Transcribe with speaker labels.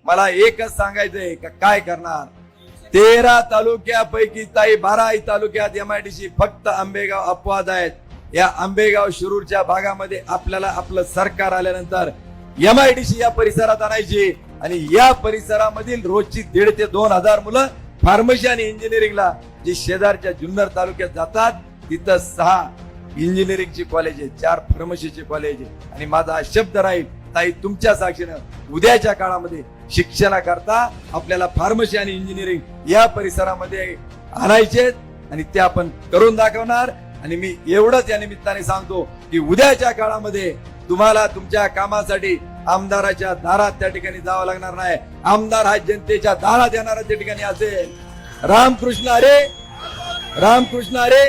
Speaker 1: मला एकच सांगायचंय का काय करणार. 13 तालुक्यापैकी ताई 12 तालुक्यात MIDC फक्त आंबेगाव अपवाद आहेत. या आंबेगाव शिरूरच्या भागामध्ये आपल्याला आपलं सरकार आल्यानंतर MIDC या परिसरात आणायची आणि या परिसरामधील रोजची 1,500 ते 2,000 मुलं फार्मसी आणि इंजिनिअरिंगला जे शेजारच्या जुन्नर तालुक्यात जातात तिथं 6 इंजिनिअरिंगची कॉलेज आहे, 4 फार्मसीचे कॉलेज आहे. आणि माझा हा शब्द राहील ताई तुमच्या साक्षीनं उद्याच्या काळामध्ये शिक्षणाकरता आपल्याला फार्मसी आणि इंजिनिअरिंग या परिसरामध्ये आणायचे आणि ते आपण करून दाखवणार. आणि मी एवढंच या निमित्ताने सांगतो की उद्याच्या काळामध्ये तुम्हाला तुमच्या कामासाठी आमदाराच्या दारात त्या ठिकाणी जावं लागणार नाही. आमदार हा जनतेच्या दारात येणारा त्या ठिकाणी असेल. रामकृष्ण हरे, रामकृष्ण हरे.